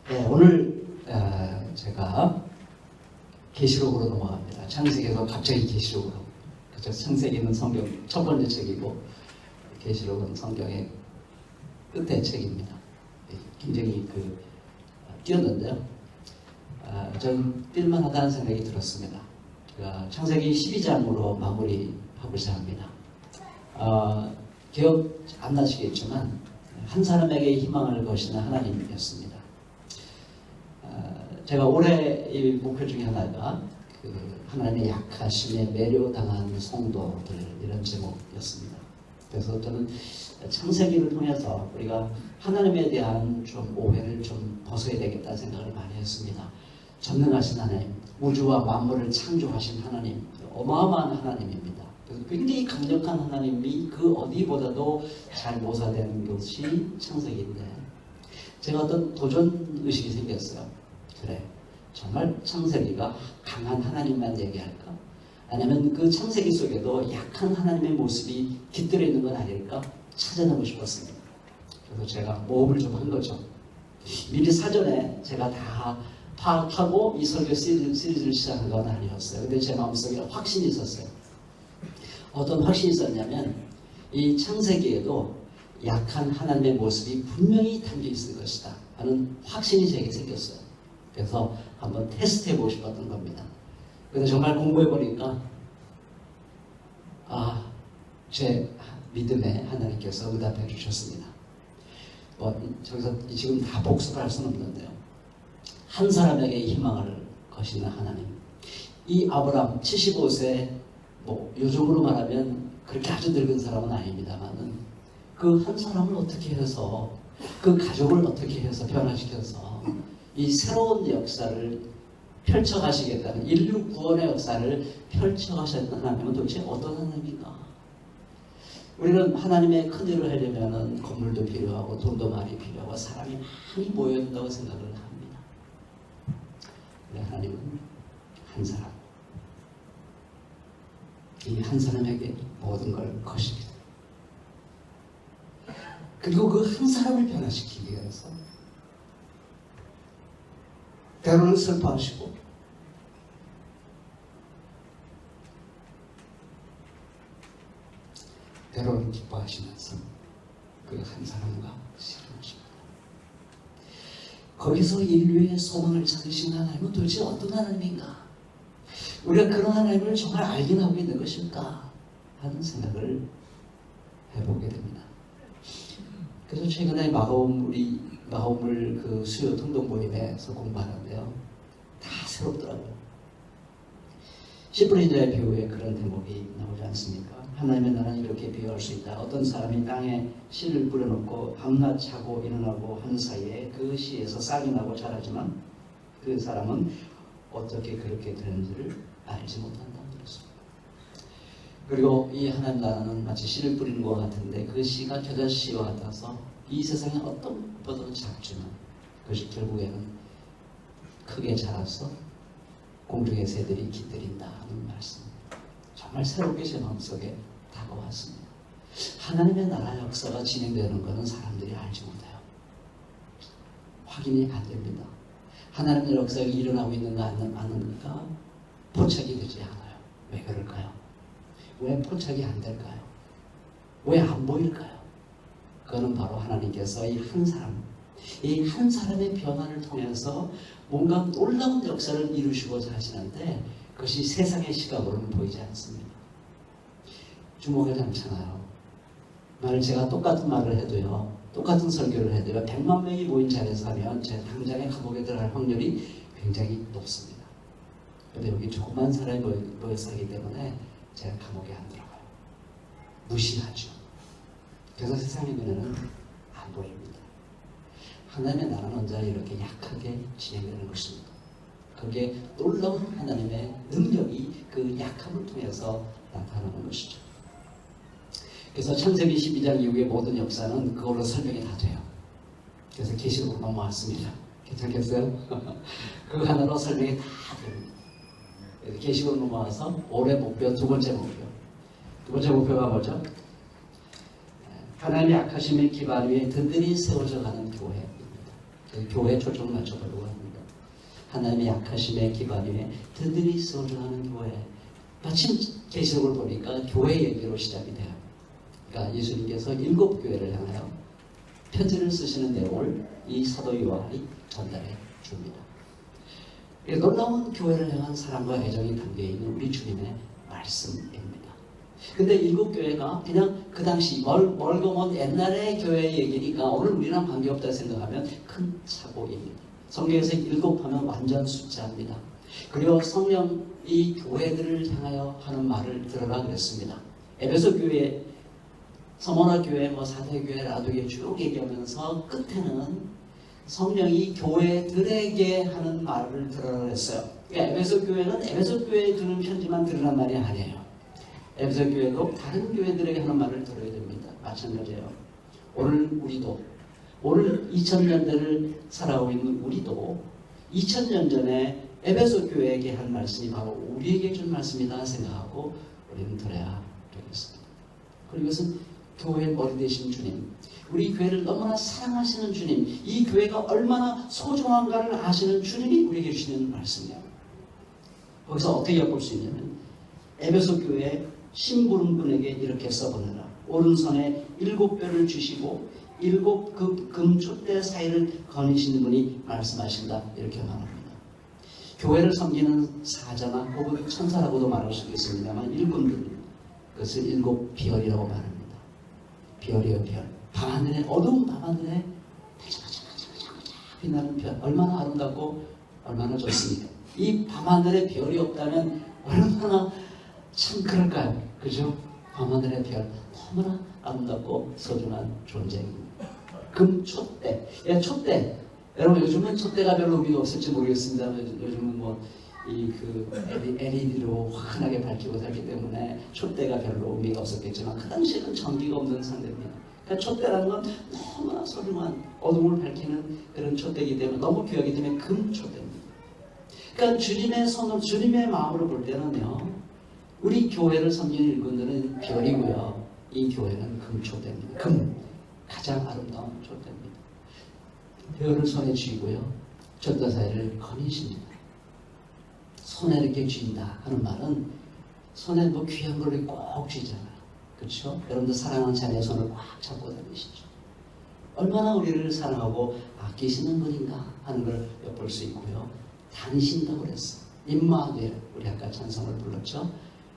네, 오늘 제가 계시록으로 넘어갑니다. 창세기에서 갑자기 계시록으로. 그렇죠? 창세기는 성경 첫 번째 책이고 계시록은 성경의 끝의 책입니다. 굉장히 뛰었는데요. 전 뛸만하다는 생각이 들었습니다. 제가 창세기 12장으로 마무리하고자 합니다. 기억 안 나시겠지만 한 사람에게 희망을 거시는 하나님이었습니다. 제가 올해 이 목표 중에 하나가 하나님의 약하심에 매료당한 성도들 이런 제목이었습니다. 그래서 저는 창세기를 통해서 우리가 하나님에 대한 좀 오해를 좀 벗어야 되겠다는 생각을 많이 했습니다. 전능하신 하나님, 우주와 만물을 창조하신 하나님, 어마어마한 하나님입니다. 그래서 굉장히 강력한 하나님이 그 어디보다도 잘 묘사되는 것이 창세기인데 제가 어떤 도전 의식이 생겼어요. 그래, 정말 창세기가 강한 하나님만 얘기할까? 아니면 그 창세기 속에도 약한 하나님의 모습이 깃들어 있는 건 아닐까? 찾아내고 싶었습니다. 그래서 제가 모험을 좀 한 거죠. 미리 사전에 제가 다 파악하고 이 설교 시리즈를 시작한 건 아니었어요. 근데 제 마음속에 확신이 있었어요. 어떤 확신이 있었냐면 이 창세기에도 약한 하나님의 모습이 분명히 담겨 있을 것이다 하는 확신이 제게 생겼어요. 그래서 한번 테스트해보고 싶었던 겁니다. 근데 정말 공부해보니까 제 믿음에 하나님께서 응답해 주셨습니다. 저기서 지금 다 복습할 수는 없는데요. 한 사람에게 희망을 거시는 하나님. 이 아브람 75세 요즘으로 말하면 그렇게 아주 늙은 사람은 아닙니다만은 그 한 사람을 어떻게 해서 그 가족을 어떻게 해서 변화시켜서 이 새로운 역사를 펼쳐가시겠다는 인류 구원의 역사를 펼쳐가셨던 하나님은 도대체 어떤 하나님인가? 우리는 하나님의 큰 일을 하려면 건물도 필요하고 돈도 많이 필요하고 사람이 많이 모여있다고 생각을 합니다. 근데 하나님은 한 사람, 이 한 사람에게 모든 걸 거십니다. 그리고 그 한 사람을 변화시키기 위해서 때로는 슬퍼하시고 때로는 기뻐하시면서 그 한 사람과 실현하십니다. 거기서 인류의 소망을 찾으신 하나님은 도대체 어떤 하나님인가? 우리가 그런 하나님을 정말 알긴 하고 있는 것일까? 하는 생각을 해보게 됩니다. 그래서 최근에 마가옴을 그 수요 등록 모임에서 공부하는데요. 다 새롭더라고요. 시브리자의 비유에 그런 대목이 나오지 않습니까? 하나님의 나라는 이렇게 비유할 수 있다. 어떤 사람이 땅에 씨를 뿌려놓고 밤낮 자고 일어나고 하는 사이에 그 씨에서 싹이 나고 자라지만 그 사람은 어떻게 그렇게 되는지를 알지 못한다는 것입니다. 그리고 이 하나님 나라는 마치 씨를 뿌리는 것 같은데 그 씨가 겨자씨와 같아서 이 세상에 어떤 것보다도 작지만 그것이 결국에는 크게 자라서 공중의 새들이 깃들인다 하는 말씀입니다. 정말 새롭게 제 마음속에 다가왔습니다. 하나님의 나라 역사가 진행되는 것은 사람들이 알지 못해요. 확인이 안 됩니다. 하나님의 역사가 일어나고 있는가 아닌가 포착이 되지 않아요. 왜 그럴까요? 왜 포착이 안 될까요? 왜 안 보일까요? 그거는 바로 하나님께서 이 한 사람의 변화를 통해서 뭔가 놀라운 역사를 이루시고자 하시는데 그것이 세상의 시각으로는 보이지 않습니다. 주목하지 않잖아요. 만약 제가 똑같은 말을 해도요, 똑같은 설교를 해도요, 100만 명이 모인 자리에서 하면 제 당장에 감옥에 들어갈 확률이 굉장히 높습니다. 근데 여기 조그만 사람이 모여서 하기 때문에 제가 감옥에 안 들어가요. 무시하죠. 그래서 세상의 눈에는 안 보입니다. 하나님의 나라는 언제나 이렇게 약하게 진행되는 것입니다. 그게 놀라운 하나님의 능력이 그 약함을 통해서 나타나는 것이죠. 그래서 창세기 12장 이후의 모든 역사는 그걸로 설명이 다 돼요. 그래서 계시록으로 넘어왔습니다. 괜찮겠어요? 그 하나로 설명이 다 됩니다. 그래서 계시록으로 넘어와서 올해 목표, 두 번째 목표가 뭐죠? 하나님의 약하심의 기반 위에 든든히 세워져 가는 교회입니다. 교회에 초점을 맞춰보려고 합니다. 하나님의 약하심에 기반 위에 든든히 서주하는 교회. 마침 계시록을 보니까 교회 얘기로 시작이 돼요. 그러니까 예수님께서 7교회를 향하여 편지를 쓰시는 내용을 이 사도 요한이 전달해 줍니다. 놀라운 교회를 향한 사랑과 애정이 담겨있는 우리 주님의 말씀입니다. 근데 7교회가 그냥 그 당시 멀고 먼 옛날의 교회 얘기니까 오늘 우리랑 관계없다 생각하면 큰 착오입니다. 성경에서 7 하면 완전 숫자입니다. 그리고 성령이 교회들을 향하여 하는 말을 들으라 그랬습니다. 에베소 교회, 서머나 교회, 사대교회, 라도교회 쭉 얘기하면서 끝에는 성령이 교회들에게 하는 말을 들으라 그랬어요. 그러니까 에베소 교회는 에베소 교회에 주는 편지만 들으란 말이 아니에요. 에베소 교회도 다른 교회들에게 하는 말을 들어야 됩니다. 마찬가지예요. 오늘 우리도, 오늘 2000년대를 살아오고 있는 우리도 2000년 전에 에베소 교회에게 한 말씀이 바로 우리에게 준 말씀이다 생각하고 우리는 들어야 되겠습니다. 그리고 이것은 교회의 머리 되신 주님, 우리 교회를 너무나 사랑하시는 주님, 이 교회가 얼마나 소중한가를 아시는 주님이 우리에게 주시는 말씀이에요. 거기서 어떻게 엿볼 수 있냐면 에베소 교회 심부름꾼에게 이렇게 써보내라. 오른손에 7뼈를 주시고 7 금촛대 사이를 거니시는 분이 말씀하신다. 이렇게 말합니다. 교회를 섬기는 사자나 혹은 천사라고도 말할 수 있겠습니다만 일꾼들, 그것을 7 별이라고 말합니다. 별이요 별. 밤하늘에, 어두운 밤하늘에 빛나는 별. 얼마나 아름답고 얼마나 좋습니까? 이 밤하늘에 별이 없다면 얼마나 참 그럴까요? 그죠? 밤하늘의 별. 너무나 아름답고 소중한 존재입니다. 금촛대. 예, 촛대. 여러분 요즘은 촛대가 별로 의미가 없을지 모르겠습니다. 요즘은 LED로 환하게 밝히고 살기 때문에 촛대가 별로 의미가 없었겠지만 그 당시에는 전기가 없는 상태입니다. 그러니까 촛대라는 건 너무나 소중한 어둠을 밝히는 그런 촛대이기 때문에 너무 귀하기 때문에 금촛대입니다. 그러니까 주님의 손으로, 주님의 마음으로 볼 때는요, 우리 교회를 섬기는 일꾼들은 별이고요, 이 교회는 금촛대입니다. 금, 가장 아름다운 촛대입니다. 별을 손에 쥐고요, 촛대 사이를 거니십니다. 손에 이렇게 쥔다 하는 말은 손에 뭐 귀한 걸 꼭 쥐잖아요. 그렇죠? 여러분들 사랑하는 자녀의 손을 꽉 잡고 다니시죠. 얼마나 우리를 사랑하고 아끼시는 분인가 하는 걸 엿볼 수 있고요. 다니신다고 그랬어. 임마누엘, 우리 아까 찬송을 불렀죠.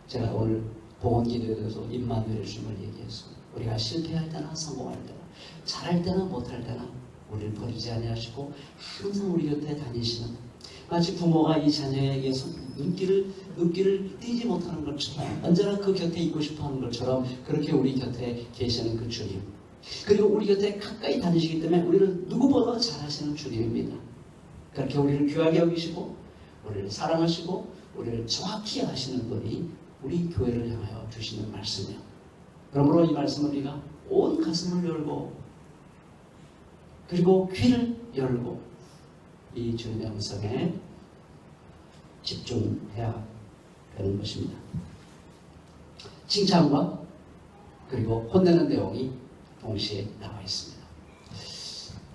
제가 오늘 봉헌 기도에 대해서 임마누엘 주님을 얘기했습니다. 우리가 실패할 때나 성공할 때나 잘할 때나 못할 때나 우리를 버리지 아니하시고 항상 우리 곁에 다니시는, 마치 부모가 이 자녀에게 눈길을 띄지 못하는 것처럼 언제나 그 곁에 있고 싶어하는 것처럼 그렇게 우리 곁에 계시는 그 주님, 그리고 우리 곁에 가까이 다니시기 때문에 우리를 누구보다 잘하시는 주님입니다. 그렇게 우리를 귀하게 여기시고 우리를 사랑하시고 우리를 정확히 아시는 분이 우리 교회를 향하여 주시는 말씀이에요. 그러므로 이 말씀을 우리가 온 가슴을 열고 그리고 귀를 열고 이 주님의 음성에 집중해야 되는 것입니다. 칭찬과 그리고 혼내는 내용이 동시에 나와 있습니다.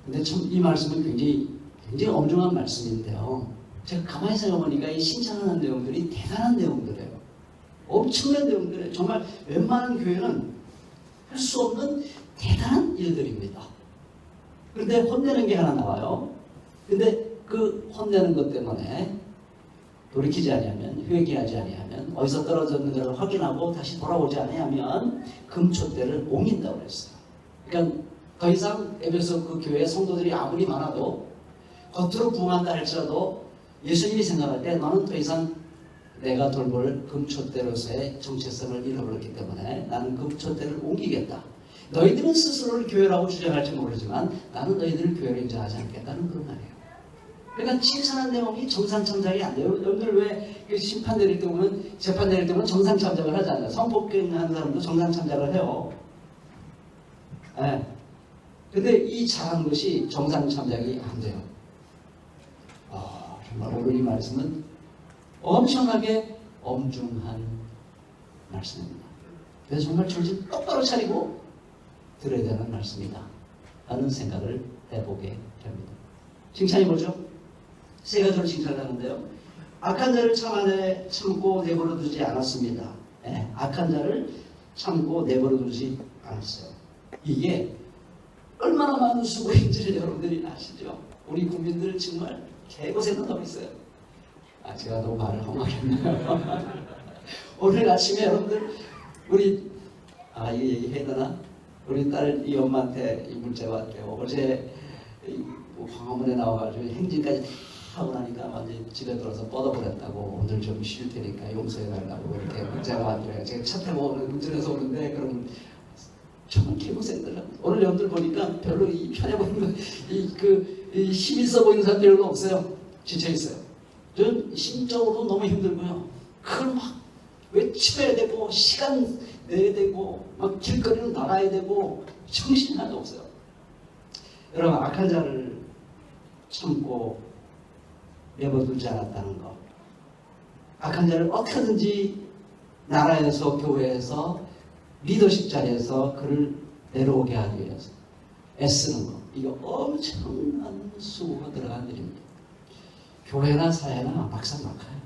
근데 참 이 말씀은 굉장히 엄중한 말씀인데요. 제가 가만히 생각해보니까 이 칭찬하는 내용들이 대단한 내용들이에요. 엄청난 내용들이에요. 정말 웬만한 교회는 할 수 없는 대단한 일들입니다. 그런데 혼내는 게 하나 나와요. 근데 그 혼내는 것 때문에 돌이키지 아니하면, 회개하지 아니하면, 어디서 떨어졌는가를 확인하고 다시 돌아오지 아니하면 금촛대를 옮긴다고 그랬어요. 그러니까 더 이상 에베소 그 교회 성도들이 아무리 많아도 겉으로 부흥한다 할지라도 예수님이 생각할 때 너는 더 이상 내가 돌볼 금촛대로서의 정체성을 잃어버렸기 때문에 나는 금촛대를 옮기겠다. 너희들은 스스로를 교회라고 주장할지 모르지만 나는 너희들을 교회로 인정하지 않겠다는 그런 말이에요. 그러니까 칭찬한 내용이 정상참작이 안 돼요. 여러분들 왜 심판 내릴 때 보면, 재판 내릴 때 보면 정상참작을 하잖아요. 성폭행하는 사람도 정상참작을 해요. 네. 근데 이 잘한 것이 정상참작이 안 돼요. 정말 오늘 이 말씀은 엄청나게 엄중한 말씀입니다. 그래서 정말 정신 똑바로 차리고 들어야 되는 말씀이다 하는 생각을 해보게 됩니다. 칭찬이 뭐죠? 세 가지로 칭찬하는데요. 악한 자를 참고 내버려 두지 않았습니다. 네, 악한 자를 참고 내버려 두지 않았어요. 이게 얼마나 많은 수고인지를 여러분들이 아시죠? 우리 국민들 정말 개고생을 하고 있어요. 제가 너무 말을 험하겠네요. 오늘 아침에 여러분들 우리 이거 얘기해야 되나? 우리 딸 이 엄마한테 이 문자가 왔대요. 어제 광화문에 나와가지고 행진까지 하고 나니까 완전히 집에 들어서 뻗어버렸다고, 오늘 좀 쉴 테니까 용서해달라고 이렇게 문자가 왔대요. 제가 차 타고 운전해서 오는데 그럼 정말 개고생들 합니다. 오늘 여러분들 보니까 별로 편해 보이는 이 힘 있어 보이는 사람 별로 없어요. 지쳐 있어요. 전 심적으로도 너무 힘들고요. 그걸 막 외쳐야 되고 시간 내야 되고 막 길거리로 나가야 되고 정신이 하나도 없어요. 여러분, 악한 자를 참고 내버려두지 않았다는 것, 악한 자를 어떻게든지 나라에서 교회에서 리더십 자리에서 그를 내려오게 하기 위해서 애쓰는 것, 이거 엄청난 수고가 들어간 일입니다. 교회나 사회나 막상막하요.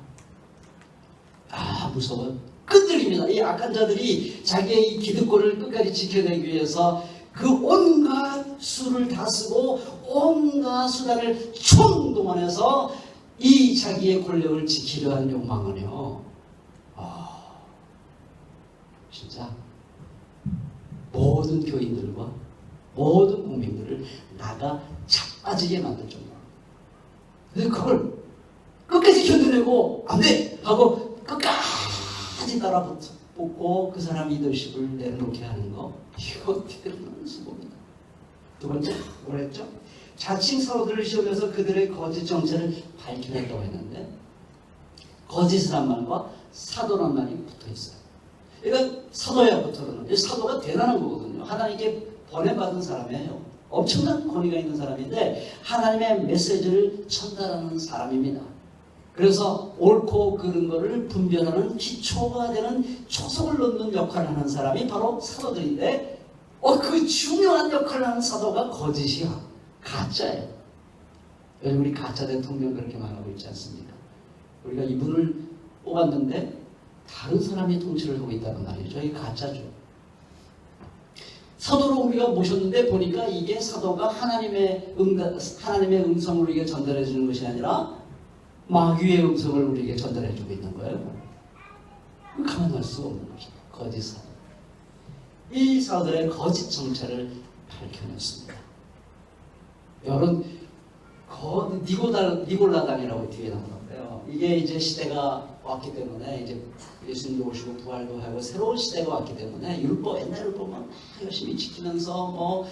무서워요. 끈질깁니다. 이 악한 자들이 자기의 이 기득권을 끝까지 지켜내기 위해서 그 온갖 수를 다 쓰고 온갖 수단을 총동원해서 이 자기의 권력을 지키려 하는 욕망은요, 진짜 모든 교인들과 모든 국민들을 나가 자빠지게 만들 정도로. 근데 그걸 끝까지 견뎌내고 안 돼! 하고 끝까지 따라붙고 그 사람 리더십을 내려놓게 하는 거, 이거 대단한 수고입니다. 두 번째, 뭐라 했죠? 자칭 사도들을 시험해서 그들의 거짓 정체를 밝혀냈다고 했는데, 거짓이란 말과 사도란 말이 붙어 있어요. 그러니까 사도야 붙어는, 사도가 대단한 거거든요. 하나님께 번외받은 사람이에요. 엄청난 권위가 있는 사람인데 하나님의 메시지를 전달하는 사람입니다. 그래서 옳고 그른 거를 분별하는 기초가 되는 초석을 놓는 역할을 하는 사람이 바로 사도들인데, 그 중요한 역할을 하는 사도가 거짓이야. 가짜예요. 요즘 우리 가짜 대통령 그렇게 말하고 있지 않습니까? 우리가 이분을 뽑았는데 다른 사람이 통치를 하고 있다는 말이죠. 이게 가짜죠. 사도로 우리가 모셨는데 보니까 이게 사도가 하나님의 음성을 우리에게 전달해 주는 것이 아니라 마귀의 음성을 우리에게 전달해 주고 있는 거예요. 가만할 수가 없는 거죠. 거짓 사도. 이 사도들의 거짓 정체를 밝혀냈습니다. 여러분, 니골라당이라고 뒤에 나오는데요. 이게 이제 시대가 왔기 때문에, 이제 예수님도 오시고 부활도 하고 새로운 시대가 왔기 때문에 율법, 옛날 율법만 열심히 지키면서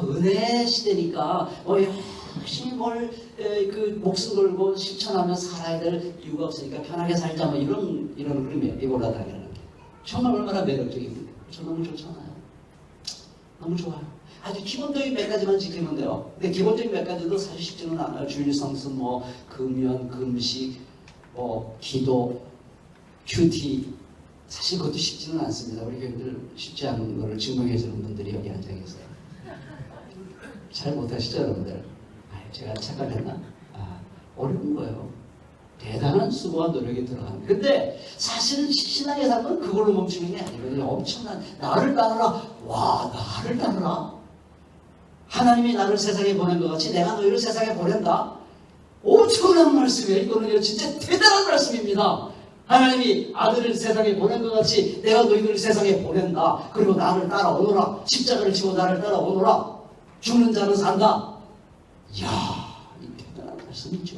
은혜 시대니까 열심히 그 목숨 걸고 실천하며 살아야 될 이유가 없으니까 편하게 살자, 이런 흐름이에요. 니골라당이라는 게. 정말 얼마나 매력적입니까? 저 너무 좋잖아요. 너무 좋아요. 아주 기본적인 몇 가지만 지키면 돼요. 근데 기본적인 몇 가지도 사실 쉽지는 않아요. 주일 성수, 금연, 금식, 기도, 큐티. 사실 그것도 쉽지는 않습니다. 우리 교인들 쉽지 않은 거를 증명해 주는 분들이 여기 앉아 계세요. 잘 못하시죠, 여러분들? 제가 착각했나? 어려운 거예요. 대단한 수고와 노력이 들어갑니다. 근데 사실은 신앙의 삶은 그걸로 멈추는 게 아니거든요. 엄청난, 나를 따르라. 와, 나를 따르라. 하나님이 나를 세상에 보낸 것 같이 내가 너희를 세상에 보낸다. 엄청난 말씀이에요. 이거는요, 진짜 대단한 말씀입니다. 하나님이 아들을 세상에 보낸 것 같이 내가 너희들을 세상에 보낸다. 그리고 나를 따라오너라. 십자가를 지고 나를 따라오너라. 죽는 자는 산다. 이야, 이 대단한 말씀이죠.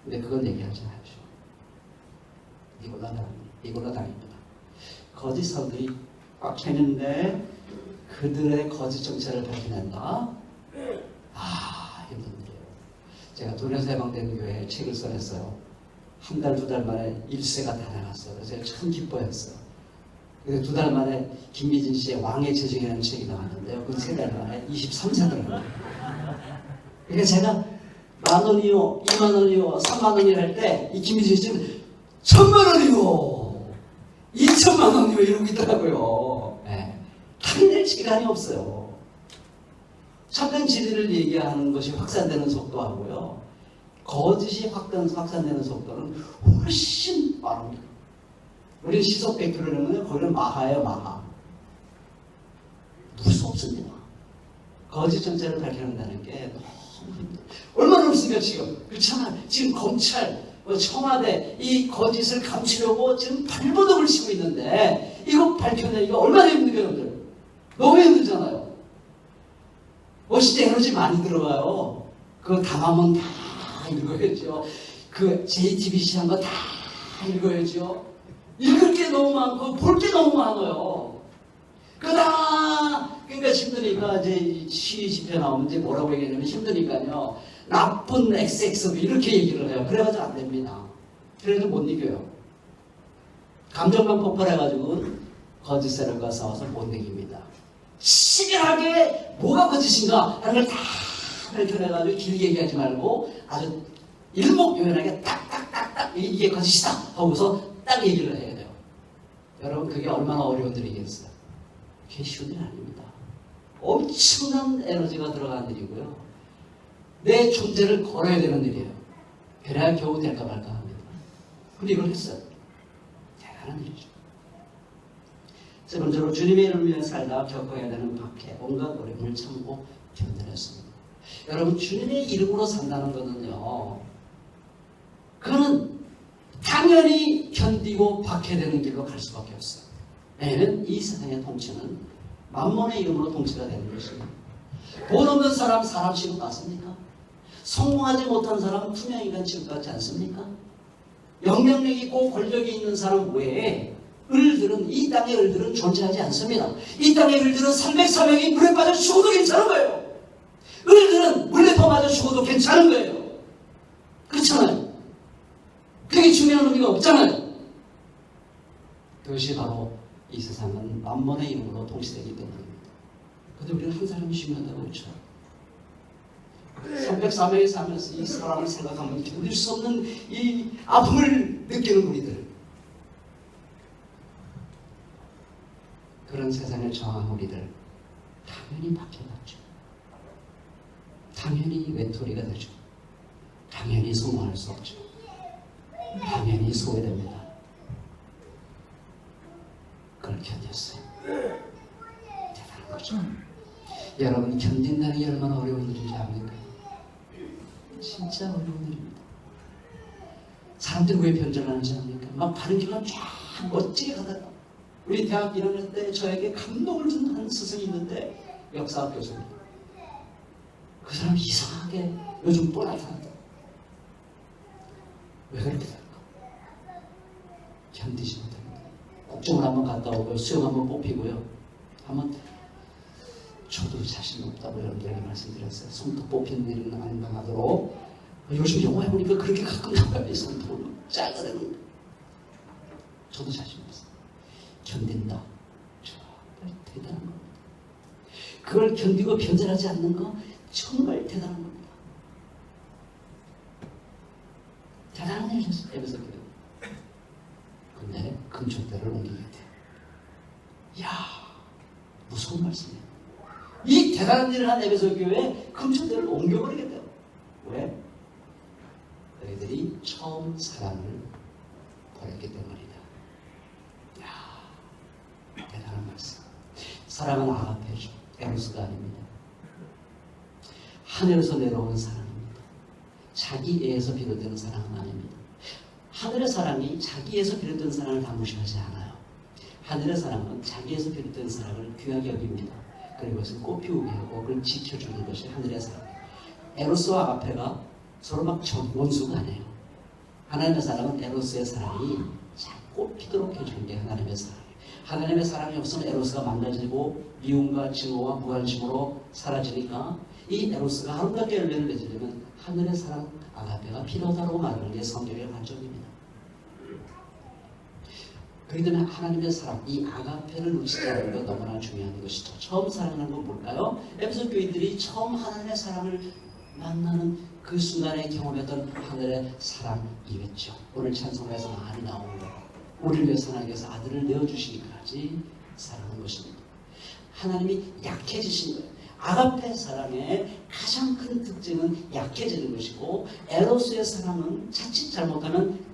근데 그걸 얘기하지 않죠. 니골라당입니다. 거짓 사도들이 꽉 찼는데 그들의 거짓 정체를 밝혀낸다. 힘든 일이에요. 제가 도련사방된 교회에 책을 써냈어요. 한 달, 두 달 만에 1세가 다 나갔어요. 그래서 제가 참 기뻐했어요. 근데 2달 만에 김미진 씨의 왕의 재정이라는 책이 나왔는데요. 그 3달 만에 23세더라고요. 그러니까 제가 10,000원이요, 20,000원이요, 30,000원이요 할 때 이 김미진 씨는 1,000,000원이요, 2,000,000원이요 이러고 있더라고요. 네. 탈낼 시간이 없어요. 참된 진리를 얘기하는 것이 확산되는 속도하고요, 거짓이 확산되는 속도는 훨씬 빠릅니다. 우리는 시속 100km면 거기는 마하예요, 마하. 무섭습니다. 거짓 정체를 밝혀낸다는 게 너무 힘들어요. 얼마나 없습니까 지금. 그렇잖아요. 지금 검찰, 청와대 이 거짓을 감추려고 지금 발버둥을 치고 있는데 이거 밝혀내기가 얼마나 힘든가요, 여러분들. 너무 힘들잖아요. 진짜 에너지 많이 들어가요. 그거 담아면 다 읽어야죠. 그 JTBC 한 거 다 읽어야죠. 읽을 게 너무 많고 볼 게 너무 많아요. 그러니까 힘드니까 이제 시위 집회 나오면 이제 뭐라고 얘기하냐면 힘드니까요, 나쁜 XX 이렇게 얘기를 해요. 그래가지고 안 됩니다. 그래도 못 이겨요. 감정만 폭발해가지고 거짓세력과 싸워서 못 이깁니다. 치밀하게 뭐가 거짓인가 하는 걸 다 밝혀내가지고 길게 얘기하지 말고 아주 일목요연하게 딱딱딱딱 이게 거짓이다 하고서 딱 얘기를 해야 돼요. 여러분 그게 얼마나 어려운 일이겠어요. 그게 쉬운 일 아닙니다. 엄청난 에너지가 들어간 일이고요, 내 존재를 걸어야 되는 일이에요. 그래야 겨우 될까 말까 합니다. 근데 이걸 했어요. 대단한 일이죠. 세 번째로 주님의 이름을 위해 살다 겪어야 되는 박해, 온갖 어려움을 참고 견뎌냈습니다. 여러분 주님의 이름으로 산다는 것은요, 그는 당연히 견디고 박해되는 길로 갈 수밖에 없어요. 왜냐하면 이 세상의 통치는 만몬의 이름으로 통치가 되는 것입니다. 돈 없는 사람 취급받습니까? 성공하지 못한 사람은 투명인간 취급받지 않습니까? 영향력이 있고 권력이 있는 사람 외에 이 땅의 을들은 존재하지 않습니다. 이 땅의 을들은 304명이 물에 빠져 죽어도 괜찮은 거예요. 을들은 물에 퍼맞아 죽어도 괜찮은 거예요. 그렇잖아요. 그게 중요한 의미가 없잖아요. 그것이 바로 이 세상은 만몬의 이름으로 통치되기 때문입니다. 그런데 우리는 한 사람이 중요하다고 그렇죠. 304명이 살면서 이 사람을 생각하면 견딜 수 없는 이 아픔을 느끼는 우리들, 그런 세상에 처한 우리들 당연히 박해받죠. 당연히 외톨이가 되죠. 당연히 성공할 수 없죠. 당연히 소외됩니다. 그걸 견뎠어요. 대단한 거죠. 여러분 견딘다는 게 얼마나 어려운 일인지 압니까? 진짜 어려운 일입니다. 사람들이 왜 변절하는지 압니까? 막 가는 길만 쫙 멋지게 가다가, 우리 대학 1학년 때 저에게 감동을 준 한 스승이 있는데 역사학 교수님. 그 사람 이상하게 요즘 또 나타난다. 왜 그렇게 될까? 견디지 못합니다. 국정을 한번 갔다 오고 수영 한번 뽑히고요. 한번 저도 자신 없다고 여러분들에게 말씀드렸어요. 손톱 뽑히는 일은 안 당하도록. 요즘 영화에 보니까 그렇게 가끔 나와요. 손톱을 짜가되는 거. 저도 자신 없어요. 견딘다. 정말 대단한 겁니다. 그걸 견디고 변절하지 않는 거 정말 대단한 겁니다. 대단한 일이었어요. 에베소 교회. 근데 금초대를 옮기게 돼요. 이야, 무서운 말씀이에요. 이 대단한 일을 한 에베소 교회에 금초대를 옮겨버리게 돼요. 왜? 너희들이 처음 사랑을 버렸기 때문이다. 이야, 대단한 말씀. 사랑은 아가페죠. 에로스가 아닙니다. 하늘에서 내려오는 사랑입니다. 자기애에서 비롯되는 사랑은 아닙니다. 하늘의 사랑이 자기애에서 비롯된 사랑을 다 무시하지 않아요. 하늘의 사랑은 자기애에서 비롯된 사랑을 귀하게 여깁니다. 그리고 그것을 꽃피우게 하고 그걸 지켜주는 것이 하늘의 사랑. 에로스와 아가페가 서로 막 원수가 아니에요. 하나님의 사랑은 에로스의 사랑이 잘 꽃피도록 해주는 게 하나님의 사랑이에요. 하나님의 사랑이 없으면 에로스가 망가지고 미움과 증오와 무관심으로 사라지니까 이 에로스가 아름답게 열매를 맺으려면 하늘의 사랑 아가페가 필요하다고 말하는 게 성경의 관점입니다. 그렇기 때문에 하나님의 사랑, 이 아가페를 놓치지 않는 것 너무나 중요한 것이죠. 처음 사랑하는 건 뭘까요? 에베소 교인들이 처음 하나님의 사랑을 만나는 그 순간에 경험했던 하늘의 사랑이겠죠. 오늘 찬송가에서 많이 나오는 거. 우리를 위해서 하나님께서 아들을 내어주시기까지 사랑한 것입니다. 하나님이 약해지신 거예요. 아가페 사랑의 가장 큰 특징은 약해지는 것이고, 에로스의 사랑은 자칫 잘못하면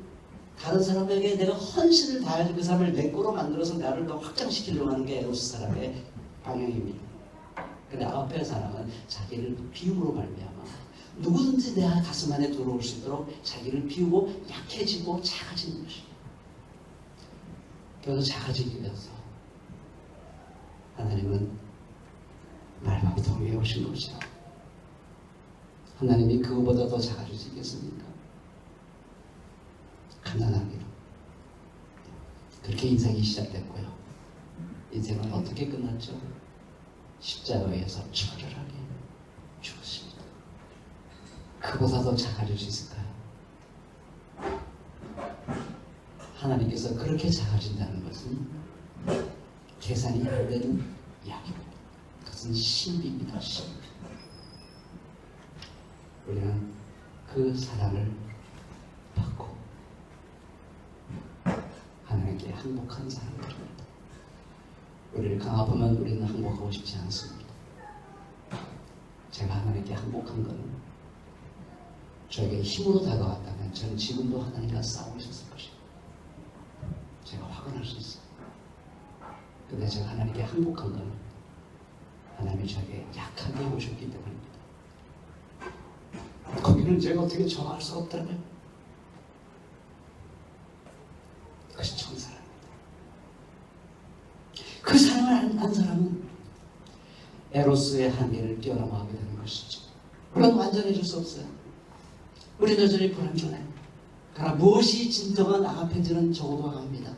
다른 사람에게 내가 헌신을 다해서 그 사람을 내 거로 만들어서 나를 더 확장시키려고 하는 게 에로스 사랑의 방향입니다. 근데 아가페 사랑은 자기를 비움으로 말미암아 누구든지 내 가슴 안에 들어올 수 있도록 자기를 비우고 약해지고 작아지는 것입니다. 그래서 작아지기 위해서 하나님은 말씀을 통해 오신 거죠. 하나님이 그거보다 더 작아지시겠습니까? 가난하기로. 그렇게 인생이 시작됐고요. 인생은 어떻게 끝났죠? 십자가에서 처절하게 죽었습니다. 그보다 더 작아질 수 있을까요? 하나님께서 그렇게 작아진다는 것은 계산이 안 되는 이야기입니다. 그것은 신비입니다. 신비. 우리는 그 사랑을 받고 하나님께 항복한 사람들입니다. 우리를 강압하면 우리는 항복하고 싶지 않습니다. 제가 하나님께 항복한 것은 저에게 힘으로 다가왔다면 저는 지금도 하나님과 싸우고 있었을 것입니다. 제가 화가 날 수 있어요. 근데 제가 하나님께 항복한 건 하나님이 저에게 약하게 오셨기 때문입니다. 거기는 제가 어떻게 정할 수 없다면 그것이 천사랍니다. 그 사랑을 안 사람은 에로스의 한계를 뛰어넘어가게 되는 것이죠. 그건 완전해질 수 없어요. 우리는 여전히 불완전해. 그러나 무엇이 진정한 아가페인지는 적어도 합니다.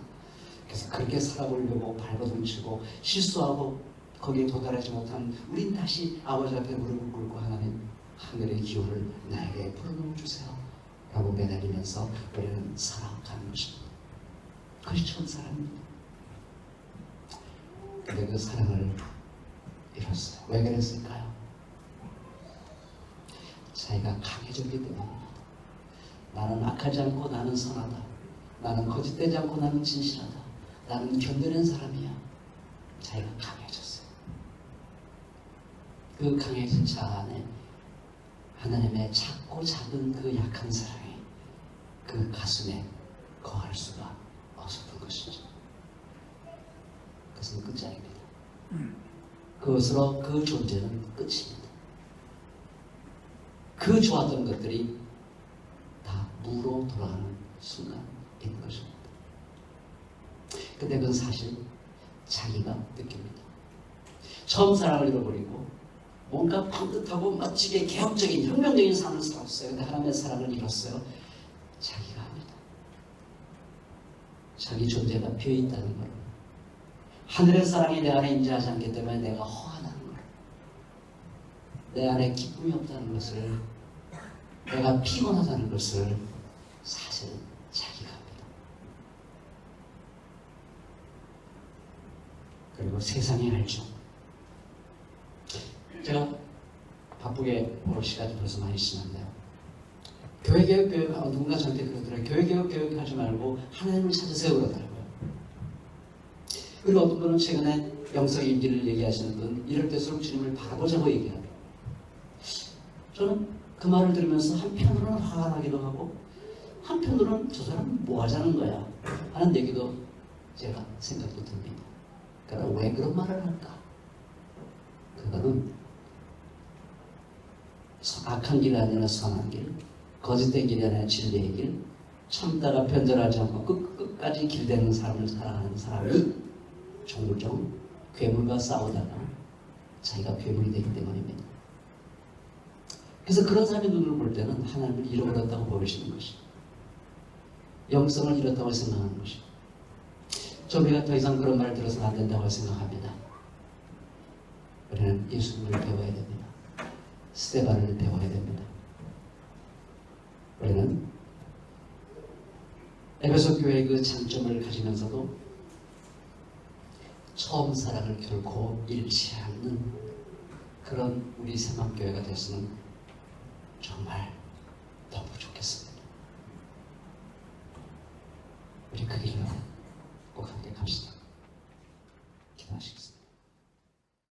그래서 그렇게 살아보려고 발버둥치고 실수하고 거기에 도달하지 못한 우린 다시 아버지 앞에 무릎을 꿇고 하나님, 하늘의 기운을 나에게 불어넣어 주세요 라고 매달리면서 우리는 살아가는 것입니다. 그것이 천사랍니다. 근데 그 사랑을 잃었어요. 왜 그랬을까요? 자기가 강해졌기 때문입니다. 나는 악하지 않고 나는 선하다. 나는 거짓되지 않고 나는 진실하다. 나는 견뎌낸 사람이야. 자기가 강해졌어요. 그 강해진 자 안에 하나님의 작고 작은 그 약한 사랑이 그 가슴에 거할 수가 없었던 것이죠. 그것은 끝장입니다. 그것으로 그 존재는 끝입니다. 그 좋았던 것들이 다 무로 돌아가는 순간인 것입니다. 근데 그건 사실 자기가 느낍니다. 처음 사랑을 잃어버리고 뭔가 반듯하고 멋지게 개혁적인 혁명적인 삶을 살았어요. 근데 하나님의 사랑을 잃었어요. 자기가 합니다. 자기 존재가 비어있다는 걸, 하늘의 사랑이 내 안에 임재하지 않기 때문에 내가 허하다는 걸, 내 안에 기쁨이 없다는 것을, 내가 피곤하다는 것을 사실 자기가 합니다. 그리고 세상이 알죠. 제가 바쁘게 볼 시간이 벌써 많이 지났네요. 교회개혁 누군가 저한테 그러더라고요. 교회개혁 하지 말고 하나님을 찾으세요 그러더라고요. 그리고 어떤 분은 최근에 영성의 임기를 얘기하시는 분, 이럴 때일수록 주님을 바라보자고 얘기하고, 저는 그 말을 들으면서 한편으로는 화가 나기도 하고 한편으로는 저 사람은 뭐 하자는 거야 하는 얘기도 제가 생각도 듭니다. 그러나 왜 그런 말을 할까? 그거는 악한 길이 아니라 선한 길, 거짓된 길이 아니라 진리의 길, 참다가 변절하지 않고 끝까지 길대는 삶을 살아가는 사람이 종종 괴물과 싸우다가 자기가 괴물이 되기 때문입니다. 그래서 그런 사람의 눈을 볼 때는 하나님을 잃어버렸다고 보여지는 것입니다. 영성을 잃었다고 생각하는 것입니다. 우리가 더 이상 그런 말을 들어서는 안 된다고 생각합니다. 우리는 예수님을 배워야 됩니다. 스데반을 배워야 됩니다. 우리는 에베소 교회의 그 장점을 가지면서도 처음 사랑을 결코 잃지 않는 그런 우리 새만교회가 됐으면 정말